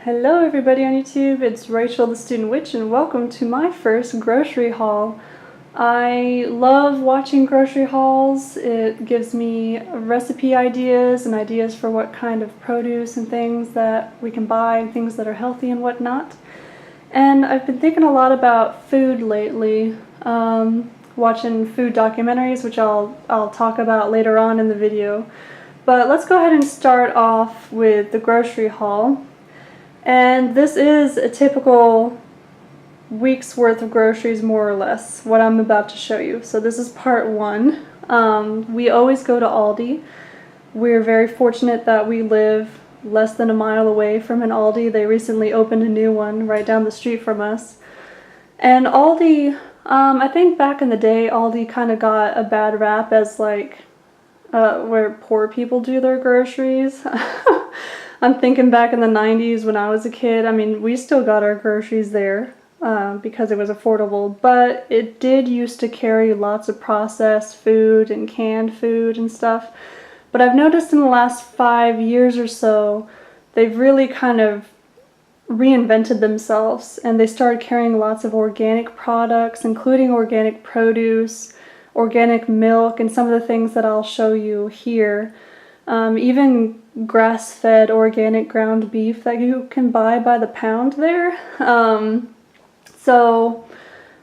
Hello everybody on YouTube, it's Rachel the Student Witch and welcome to my first grocery haul. I love watching grocery hauls. It gives me recipe ideas and ideas for what kind of produce and things that we can buy and things that are healthy and whatnot. And I've been thinking a lot about food lately, watching food documentaries, which I'll talk about later on in the video. But let's go ahead and start off with the grocery haul. And this is a typical week's worth of groceries, more or less, what I'm about to show you. So this is part one. We always go to Aldi. We're very fortunate that we live less than a mile away from an Aldi. They recently opened a new one right down the street from us. And Aldi, I think back in the day, Aldi kind of got a bad rap as like where poor people do their groceries. I'm thinking back in the 90s when I was a kid. I mean, we still got our groceries there because it was affordable, but it did used to carry lots of processed food and canned food and stuff. But I've noticed in the last 5 years or so, they've really kind of reinvented themselves and they started carrying lots of organic products, including organic produce, organic milk, and some of the things that I'll show you here. Even grass-fed organic ground beef that you can buy by the pound there. So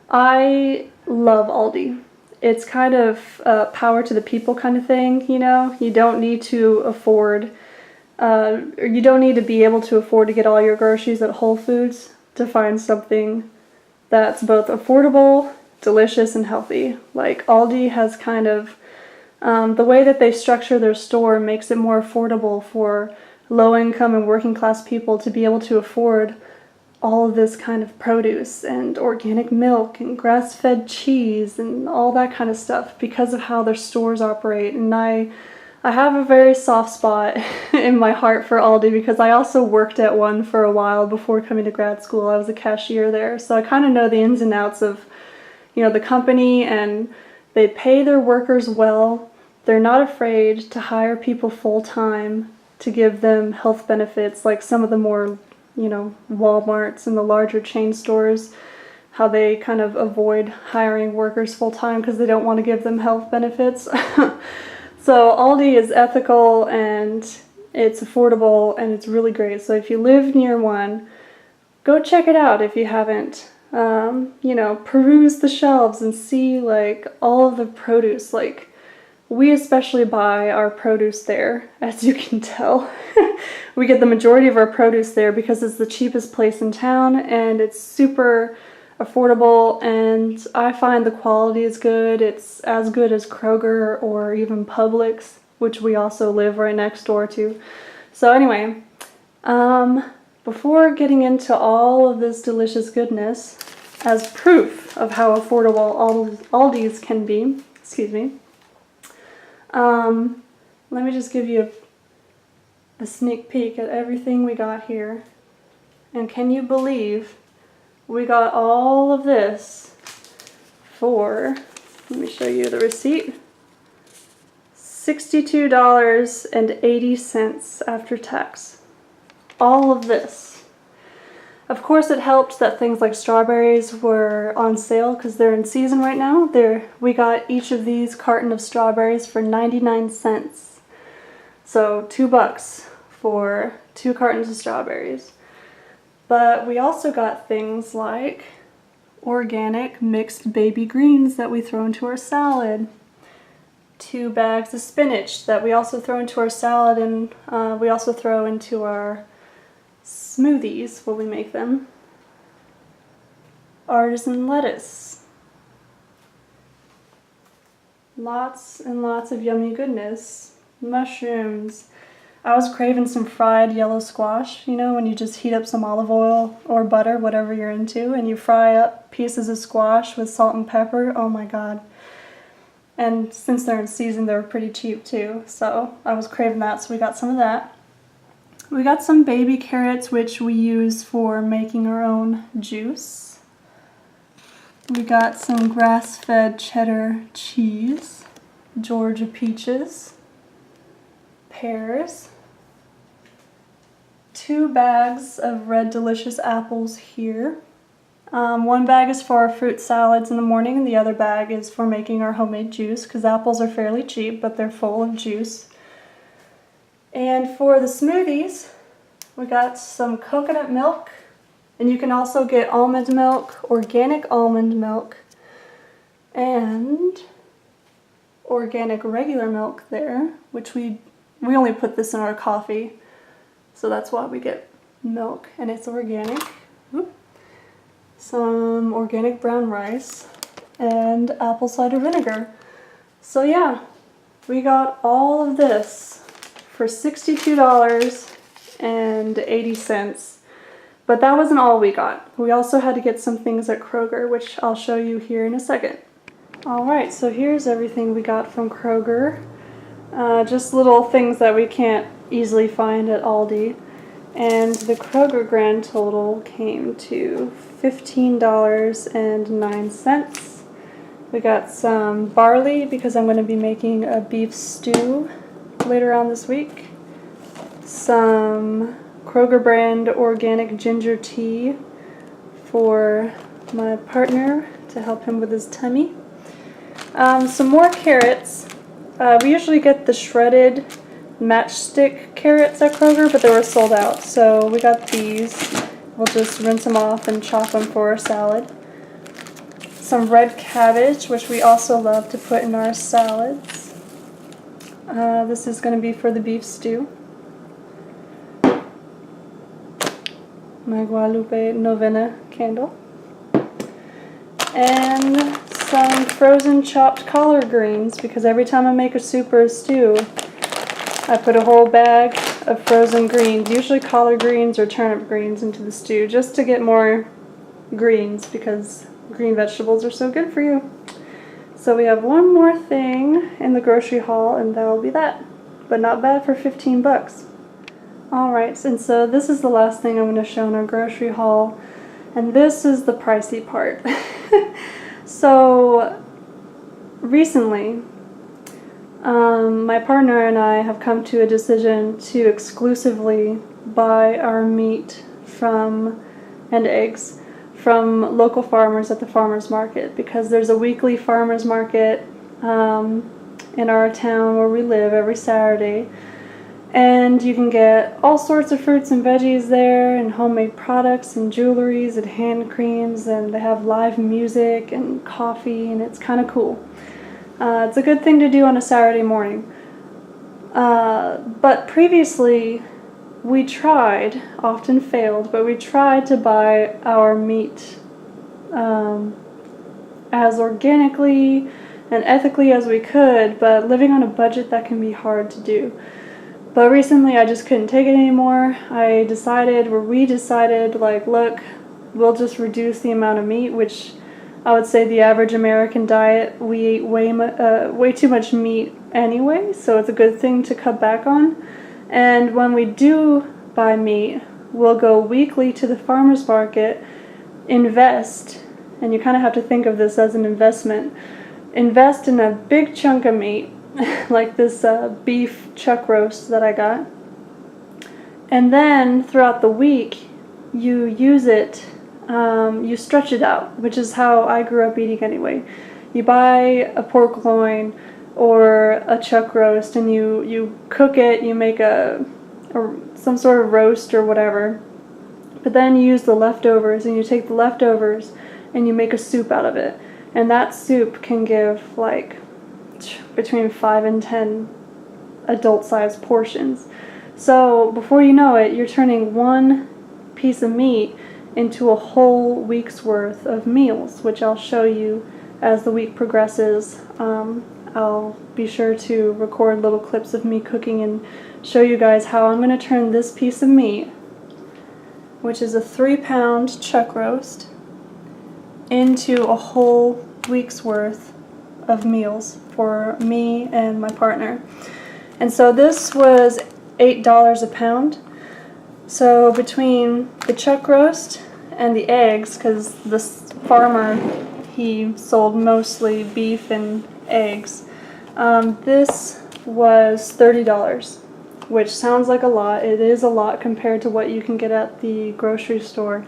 I love Aldi. It's kind of a power to the people kind of thing, you know? You don't need to afford, or you don't need to be able to afford to get all your groceries at Whole Foods to find something that's both affordable, delicious, and healthy. Like Aldi has kind of the way that they structure their store makes it more affordable for low-income and working-class people to be able to afford all of this kind of produce and organic milk and grass-fed cheese and all that kind of stuff because of how their stores operate. And I have a very soft spot in my heart for Aldi because I also worked at one for a while before coming to grad school. I was a cashier there, so I kind of know the ins and outs of, you know, the company, and they pay their workers well. They're not afraid to hire people full-time to give them health benefits like some of the more, you know, Walmarts and the larger chain stores, how they kind of avoid hiring workers full-time because they don't want to give them health benefits. So Aldi is ethical and it's affordable and it's really great. So if you live near one, go check it out if you haven't. You know, peruse the shelves and see like all of the produce. Like, we especially buy our produce there, as you can tell. We get the majority of our produce there because it's the cheapest place in town and it's super affordable, and I find the quality is good. It's as good as Kroger or even Publix, which we also live right next door to. So anyway, before getting into all of this delicious goodness, as proof of how affordable Aldi's can be, excuse me, let me just give you a sneak peek at everything we got here. And can you believe we got all of this for, let me show you the receipt, $62.80 after tax. All of this. Of course, it helped that things like strawberries were on sale because they're in season right now. We got each of these carton of strawberries for 99 cents. So $2 for 2 cartons of strawberries. But we also got things like organic mixed baby greens that we throw into our salad. 2 bags of spinach that we also throw into our salad, and we also throw into our smoothies when we make them. Artisan lettuce. Lots and lots of yummy goodness. Mushrooms. I was craving some fried yellow squash, you know, when you just heat up some olive oil or butter, whatever you're into, and you fry up pieces of squash with salt and pepper. Oh my god. And since they're in season, they're pretty cheap too, so I was craving that, so we got some of that. We got some baby carrots, which we use for making our own juice. We got some grass-fed cheddar cheese, Georgia peaches, pears, 2 bags of red delicious apples here. One bag is for our fruit salads in the morning, and the other bag is for making our homemade juice, because apples are fairly cheap, but they're full of juice. And for the smoothies, we got some coconut milk, and you can also get almond milk, organic almond milk, and organic regular milk there, which we only put this in our coffee, so that's why we get milk, and it's organic. Some organic brown rice, and apple cider vinegar. So yeah, we got all of this for $62.80. But that wasn't all we got. We also had to get some things at Kroger, which I'll show you here in a second. Alright, so here's everything we got from Kroger. Just little things that we can't easily find at Aldi. And the Kroger grand total came to $15.09. We got some barley because I'm going to be making a beef stew later on this week. Some Kroger brand organic ginger tea for my partner to help him with his tummy. Some more carrots. We usually get the shredded matchstick carrots at Kroger, but they were sold out, so we got these. We'll just rinse them off and chop them for our salad. Some red cabbage, which we also love to put in our salads. This is going to be for the beef stew. My Guadalupe Novena candle. And some frozen chopped collard greens, because every time I make a soup or a stew, I put a whole bag of frozen greens, usually collard greens or turnip greens, into the stew, just to get more greens, because green vegetables are so good for you. So we have one more thing in the grocery haul, and that'll be that. But not bad for 15 bucks. Alright, and so this is the last thing I'm going to show in our grocery haul, and this is the pricey part. So, recently, my partner and I have come to a decision to exclusively buy our meat and eggs from local farmers at the farmers market, because there's a weekly farmers market in our town where we live every Saturday, and you can get all sorts of fruits and veggies there, and homemade products and jewelries and hand creams, and they have live music and coffee, and it's kind of cool. It's a good thing to do on a Saturday morning. But previously, we tried, often failed, but we tried to buy our meat as organically and ethically as we could, but living on a budget, that can be hard to do. But recently I just couldn't take it anymore. We decided, like, look, we'll just reduce the amount of meat, which I would say the average American diet, we eat way too much meat anyway, so it's a good thing to cut back on. And when we do buy meat, we'll go weekly to the farmer's market, invest, and you kind of have to think of this as an investment, invest in a big chunk of meat, like this beef chuck roast that I got, and then throughout the week you use it, you stretch it out, which is how I grew up eating anyway. You buy a pork loin or a chuck roast, and you cook it, you make some sort of roast or whatever, but then you use the leftovers, and you take the leftovers and you make a soup out of it, and that soup can give like between 5 and 10 adult-sized portions. So before you know it, you're turning one piece of meat into a whole week's worth of meals, which I'll show you as the week progresses. I'll be sure to record little clips of me cooking and show you guys how I'm going to turn this piece of meat, which is a 3-pound chuck roast, into a whole week's worth of meals for me and my partner. And so this was $8 a pound. So between the chuck roast and the eggs, because this farmer, he sold mostly beef and eggs, this was $30. which sounds like a lot. It is a lot compared to what you can get at the grocery store.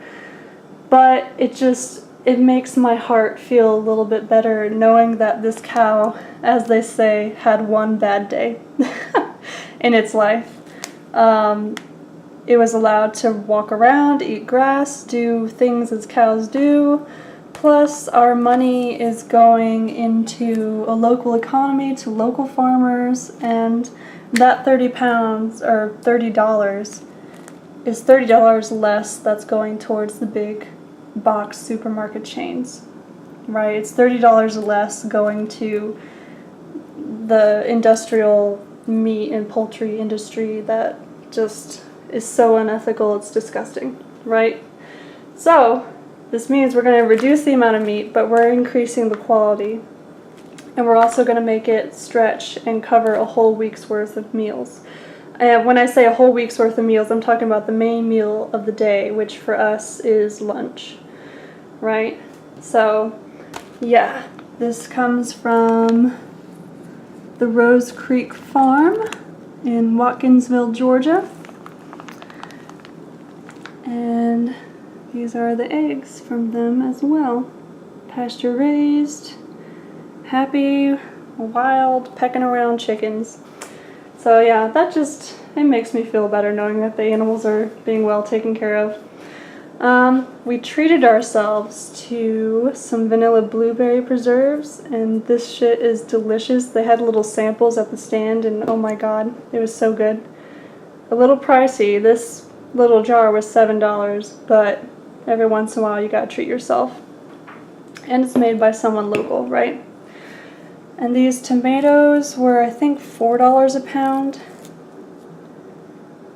But it makes my heart feel a little bit better knowing that this cow, as they say, had one bad day in its life. It was allowed to walk around, eat grass, do things as cows do. Plus, our money is going into a local economy, to local farmers, and that 30 pounds, or $30, is $30 less that's going towards the big box supermarket chains, right? It's $30 less going to the industrial meat and poultry industry that just is so unethical, it's disgusting, right? So, this means we're going to reduce the amount of meat, but we're increasing the quality. And we're also going to make it stretch and cover a whole week's worth of meals. And when I say a whole week's worth of meals, I'm talking about the main meal of the day, which for us is lunch, right? So, yeah, this comes from the Rose Creek Farm in Watkinsville, Georgia. And these are the eggs from them as well. Pasture raised, happy, wild, pecking around chickens. So yeah, it makes me feel better knowing that the animals are being well taken care of. We treated ourselves to some vanilla blueberry preserves, and this shit is delicious. They had little samples at the stand, and oh my god, it was so good. A little pricey. This little jar was $7, but every once in a while you gotta treat yourself. And it's made by someone local, right? And these tomatoes were, I think, $4 a pound.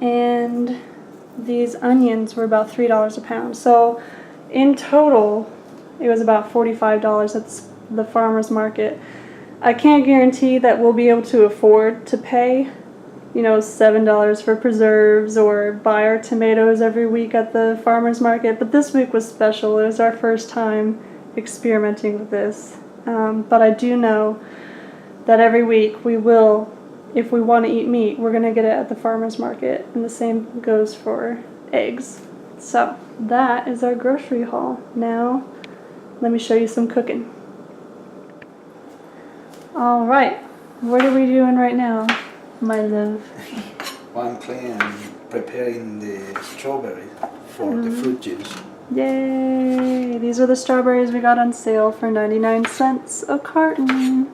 And these onions were about $3 a pound. So in total, it was about $45 at the farmer's market. I can't guarantee that we'll be able to afford to pay, $7 for preserves or buy our tomatoes every week at the farmer's market. But this week was special. It was our first time experimenting with this. But I do know that every week we will, if we want to eat meat, we're going to get it at the farmer's market. And the same goes for eggs. So that is our grocery haul. Now, let me show you some cooking. All right, what are we doing right now, my love? Well, I'm preparing the strawberries for the fruit juice. Yay! These are the strawberries we got on sale for 99 cents a carton.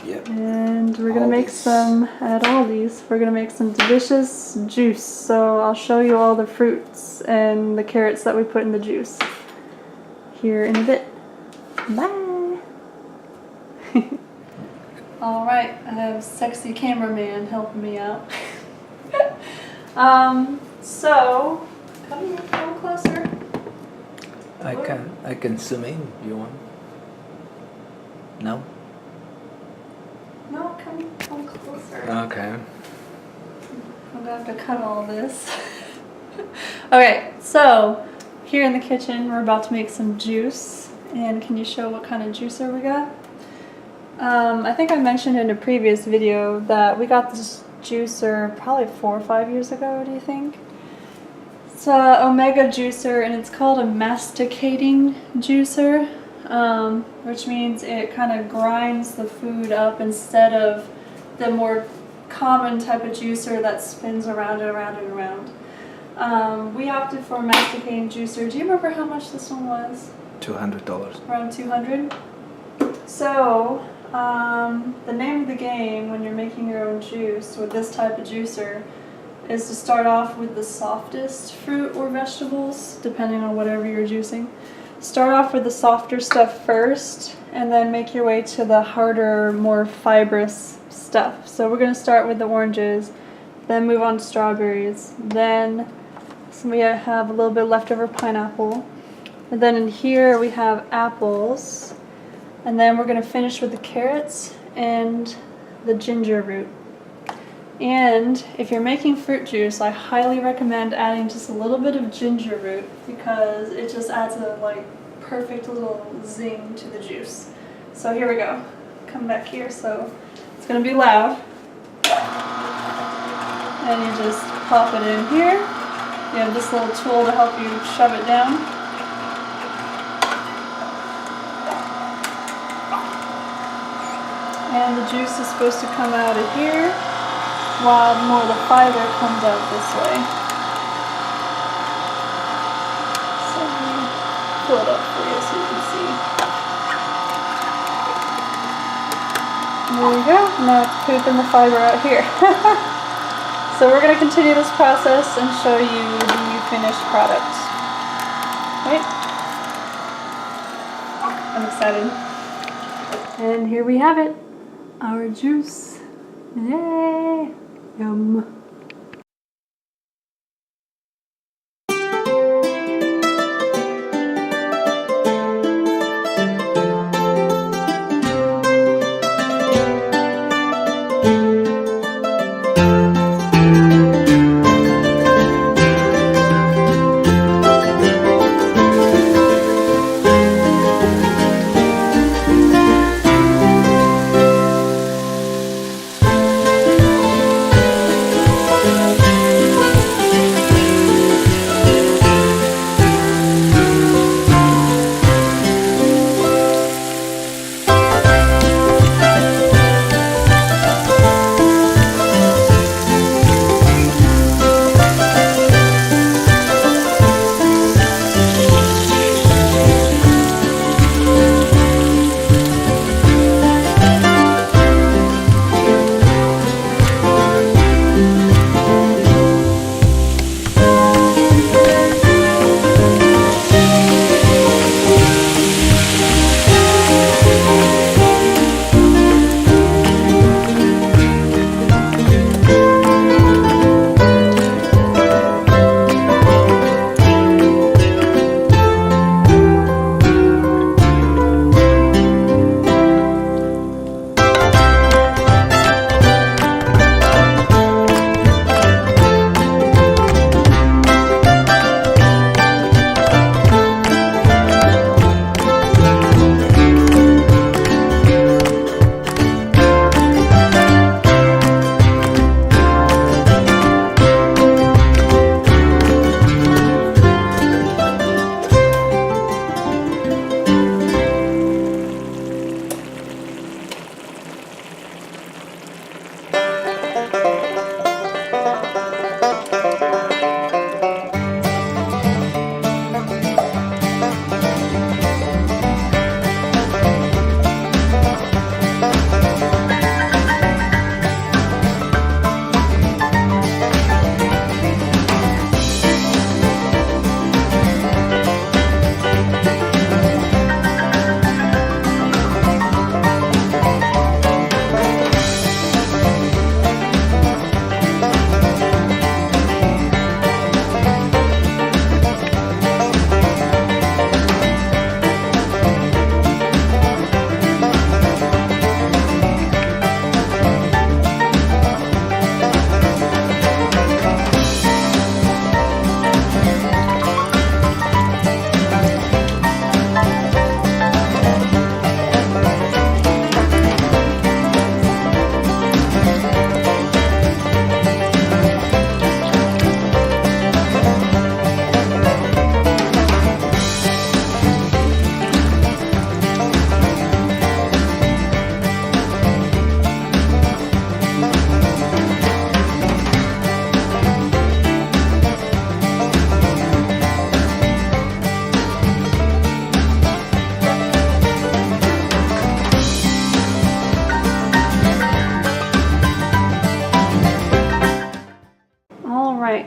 Yep. And we're going to make some at Aldi's. We're going to make some delicious juice. So I'll show you all the fruits and the carrots that we put in the juice here in a bit. Bye! Alright, I have sexy cameraman helping me out. So, come here, come closer. I can zoom in if you want. No? No, come closer. Okay. I'm gonna have to cut all this. Okay, so here in the kitchen we're about to make some juice. And can you show what kind of juicer we got? I think I mentioned in a previous video that we got this juicer probably 4 or 5 years ago, do you think? It's a Omega juicer, and it's called a masticating juicer, which means it kind of grinds the food up instead of the more common type of juicer that spins around and around and around. We opted for a masticating juicer. Do you remember how much this one was? $200. Around $200. So, the name of the game when you're making your own juice with this type of juicer is to start off with the softest fruit or vegetables, depending on whatever you're juicing. Start off with the softer stuff first, and then make your way to the harder, more fibrous stuff. So we're going to start with the oranges, then move on to strawberries, then we have a little bit leftover pineapple, and then in here we have apples. And then we're going to finish with the carrots and the ginger root. And if you're making fruit juice, I highly recommend adding just a little bit of ginger root because it just adds a perfect little zing to the juice. So here we go. Come back here, so it's going to be loud. and you just pop it in here. You have this little tool to help you shove it down. And the juice is supposed to come out of here, while more of the fiber comes out this way. So let me pull it up for you so you can see. There you go. Now it's pooping the fiber out here. So we're going to continue this process and show you the finished product. Right? I'm excited. And here we have it. Our juice. Yay! Yum.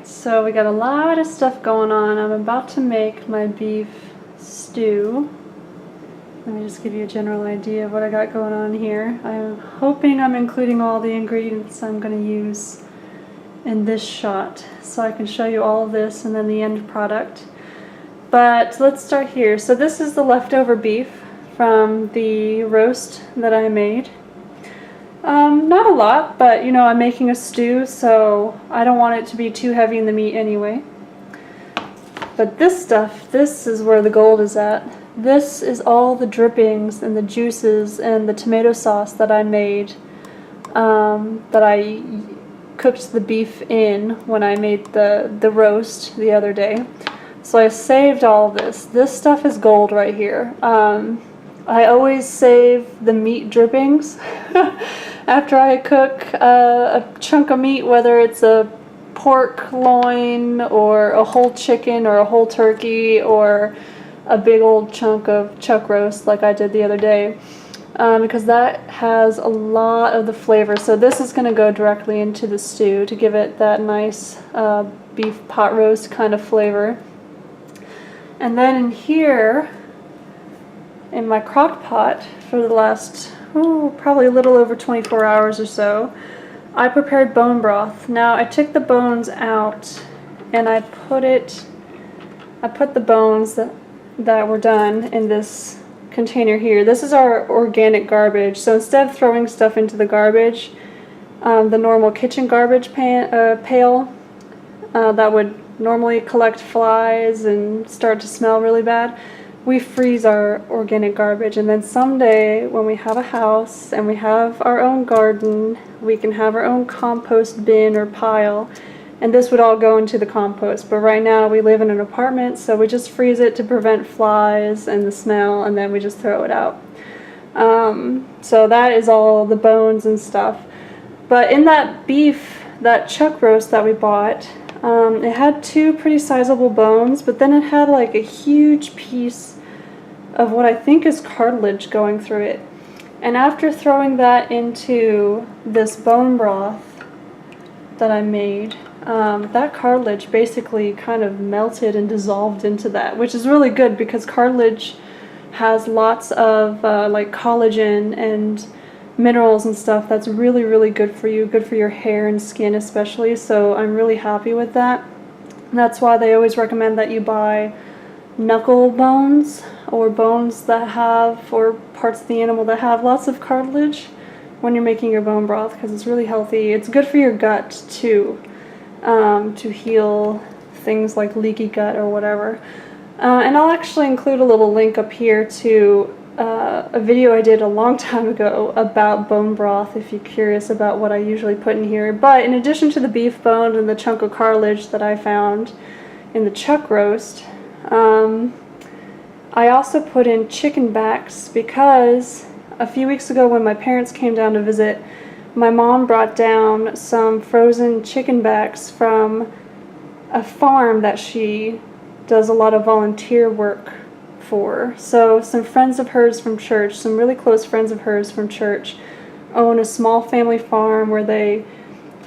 So we got a lot of stuff going on. I'm about to make my beef stew. Let me just give you a general idea of what I got going on here. I'm hoping I'm including all the ingredients I'm going to use in this shot, so I can show you all of this and then the end product. But let's start here. So this is the leftover beef from the roast that I made. Not a lot, but you know, I'm making a stew, so I don't want it to be too heavy in the meat anyway. But this stuff, this is where the gold is at. This is all the drippings and the juices and the tomato sauce that I made, that I cooked the beef in when I made the roast the other day. So I saved all this. This stuff is gold right here. I always save the meat drippings after I cook a chunk of meat, whether it's a pork loin or a whole chicken or a whole turkey or a big old chunk of chuck roast like I did the other day, because that has a lot of the flavor. So this is going to go directly into the stew to give it that nice beef pot roast kind of flavor. And then in here, in my crock pot for the last, probably a little over 24 hours or so, I prepared bone broth. Now I took the bones out and I put the bones that were done in this container here. This is our organic garbage. So instead of throwing stuff into the garbage, the normal kitchen garbage pail that would normally collect flies and start to smell really bad, we freeze our organic garbage, and then someday when we have a house and we have our own garden, we can have our own compost bin or pile, and this would all go into the compost. But right now we live in an apartment, so we just freeze it to prevent flies and the smell, and then we just throw it out. So that is all the bones and stuff. But in that beef, that chuck roast that we bought, it had 2 pretty sizable bones, but then it had like a huge piece of what I think is cartilage going through it. And after throwing that into this bone broth that I made, that cartilage basically kind of melted and dissolved into that, which is really good because cartilage has lots of like collagen and minerals and stuff that's really, really good for you, good for your hair and skin especially. So I'm really happy with that. And that's why they always recommend that you buy knuckle bones or bones that have, or parts of the animal that have lots of cartilage when you're making your bone broth, because it's really healthy. It's good for your gut too, to heal things like leaky gut or whatever. And I'll actually include a little link up here to a video I did a long time ago about bone broth if you're curious about what I usually put in here. But in addition to the beef bone and the chunk of cartilage that I found in the chuck roast, I also put in chicken backs because a few weeks ago when my parents came down to visit, my mom brought down some frozen chicken backs from a farm that she does a lot of volunteer work for. So some friends of hers from church, some really close friends of hers from church, own a small family farm where they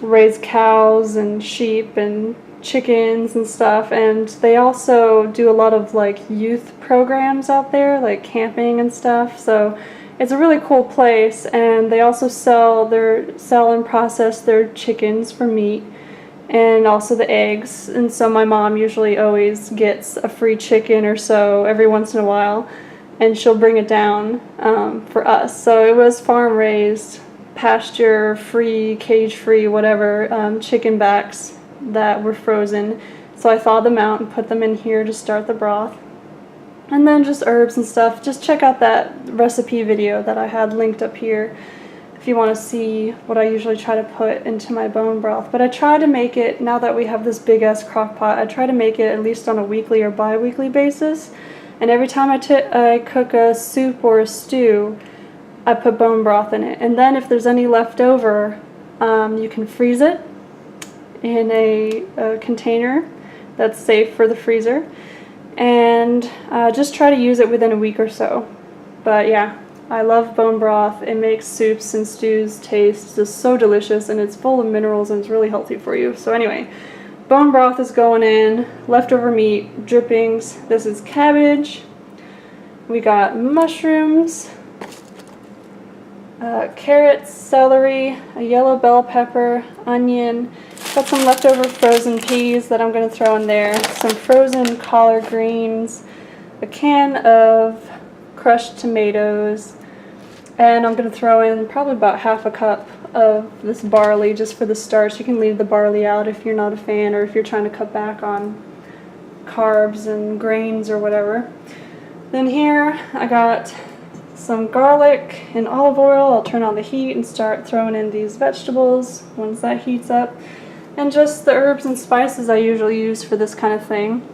raise cows and sheep and chickens and stuff, and they also do a lot of like youth programs out there, like camping and stuff. So it's a really cool place, and they also sell and process their chickens for meat and also the eggs. And so my mom usually always gets a free chicken or so every once in a while, and she'll bring it down for us. So it was farm raised, pasture free, cage free, whatever, chicken backs that were frozen. So I thawed them out and put them in here to start the broth. And then just herbs and stuff. Just check out that recipe video that I had linked up here if you want to see what I usually try to put into my bone broth. But I try to make it, now that we have this big ass crock pot, I try to make it at least on a weekly or bi-weekly basis. And every time I cook a soup or a stew, I put bone broth in it. And then if there's any left over, you can freeze it in a container that's safe for the freezer, and just try to use it within a week or so. But yeah, I love bone broth. It makes soups and stews taste just so delicious, and it's full of minerals and it's really healthy for you. So anyway, bone broth is going in, leftover meat, drippings. This is cabbage. We got mushrooms, carrots, celery, a yellow bell pepper, onion. Got some leftover frozen peas that I'm going to throw in there, some frozen collard greens, a can of crushed tomatoes, and I'm going to throw in probably about half a cup of this barley just for the starch. You can leave the barley out if you're not a fan, or if you're trying to cut back on carbs and grains or whatever. Then here I got some garlic and olive oil. I'll turn on the heat and start throwing in these vegetables once that heats up. And just the herbs and spices I usually use for this kind of thing.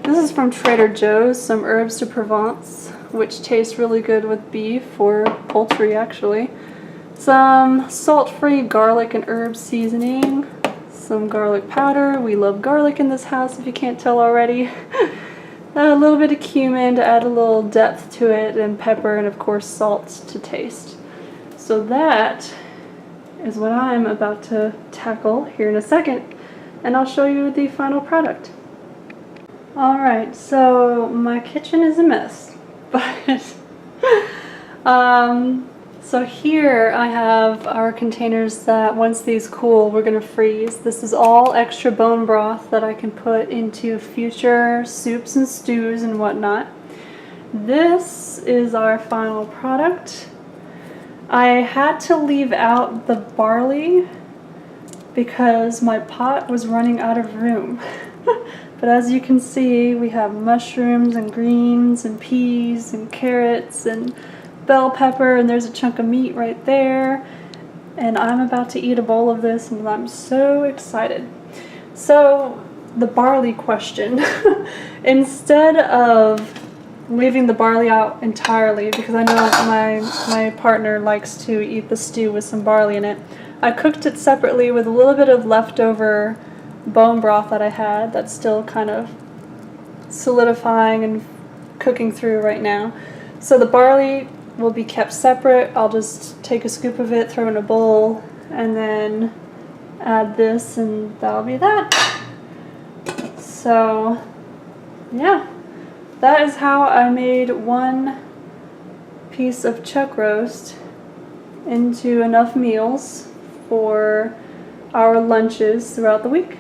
This is from Trader Joe's, some herbs de Provence, which taste really good with beef or poultry actually. Some salt-free garlic and herb seasoning. Some garlic powder. We love garlic in this house if you can't tell already. A little bit of cumin to add a little depth to it, and pepper, and of course salt to taste. So that is what I'm about to tackle here in a second, and I'll show you the final product. Alright, so my kitchen is a mess, but so here I have our containers that once these cool we're going to freeze. This is all extra bone broth that I can put into future soups and stews and whatnot. This is our final product. I had to leave out the barley because my pot was running out of room. But as you can see, we have mushrooms and greens and peas and carrots and bell pepper, and there's a chunk of meat right there. And I'm about to eat a bowl of this and I'm so excited. So the barley question. Instead of leaving the barley out entirely, because I know my partner likes to eat the stew with some barley in it, I cooked it separately with a little bit of leftover bone broth that I had that's still kind of solidifying and cooking through right now. So the barley will be kept separate. I'll just take a scoop of it, throw in a bowl, and then add this, and that'll be that. So yeah, that is how I made one piece of chuck roast into enough meals for our lunches throughout the week.